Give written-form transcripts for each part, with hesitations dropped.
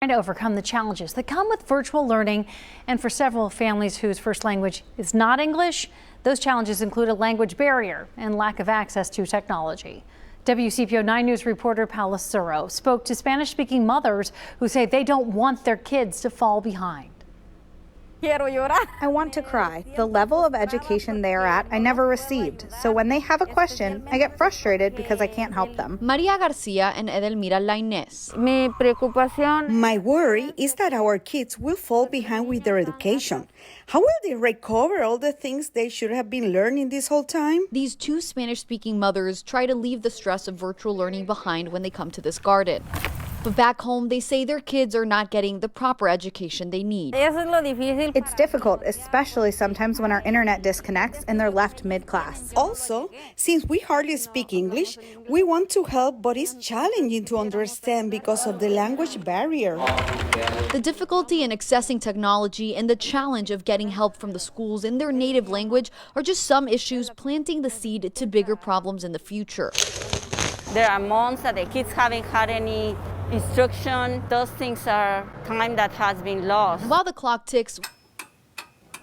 Trying to overcome the challenges that come with virtual learning, and for several families whose first language is not English, those challenges include a language barrier and lack of access to technology. WCPO 9 News reporter Paula Suro spoke to Spanish-speaking mothers who say they don't want their kids to fall behind. I want to cry. The level of education they are at, I never received. So when they have a question, I get frustrated because I can't help them. Maria Garcia and Edelmira Lainez. My worry is that our kids will fall behind with their education. How will they recover all the things they should have been learning this whole time? These two Spanish-speaking mothers try to leave the stress of virtual learning behind when they come to this garden. But back home, they say their kids are not getting the proper education they need. It's difficult, especially sometimes when our internet disconnects and they're left mid-class. Also, since we hardly speak English, we want to help, but it's challenging to understand because of the language barrier. The difficulty in accessing technology and the challenge of getting help from the schools in their native language are just some issues planting the seed to bigger problems in the future. There are months that the kids haven't had any instruction. Those things are time that has been lost. While the clock ticks,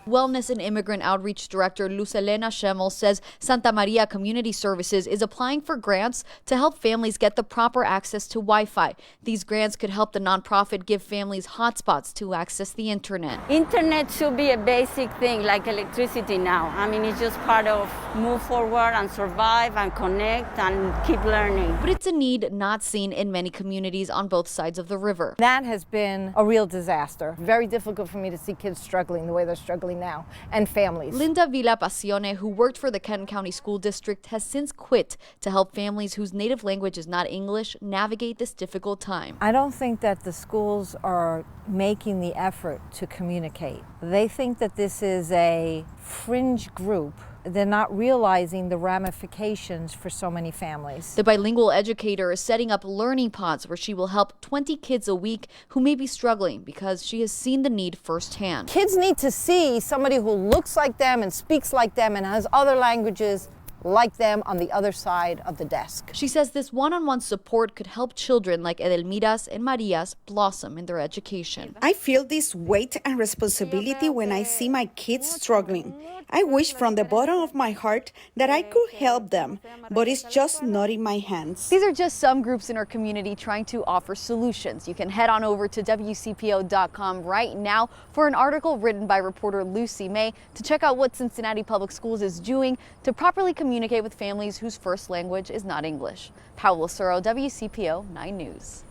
Wellness and Immigrant Outreach Director Luz Elena Schemmel says Santa Maria Community Services is applying for grants to help families get the proper access to Wi-Fi. These grants could help the nonprofit give families hotspots to access the internet. Internet should be a basic thing like electricity now. I mean, it's just part of move forward and survive and connect and keep learning. But it's a need not seen in many communities on both sides of the river. That has been a real disaster. Very difficult for me to see kids struggling the way they're struggling now, and families. Linda Villa Pacione, who worked for the Kenton County School District, has since quit to help families whose native language is not English navigate this difficult time. I don't think that the schools are making the effort to communicate. They think that this is a fringe group. They're not realizing the ramifications for so many families. The bilingual educator is setting up learning pods where she will help 20 kids a week who may be struggling because she has seen the need firsthand. Kids need to see somebody who looks like them and speaks like them and has other languages like them on the other side of the desk. She says this one-on-one support could help children like Edelmira's and Maria's blossom in their education. I feel this weight and responsibility when I see my kids struggling. I wish from the bottom of my heart that I could help them, but it's just not in my hands. These are just some groups in our community trying to offer solutions. You can head on over to WCPO.com right now for an article written by reporter Lucy May to check out what Cincinnati Public Schools is doing to properly communicate with families whose first language is not English. Paula Suro, WCPO 9 News.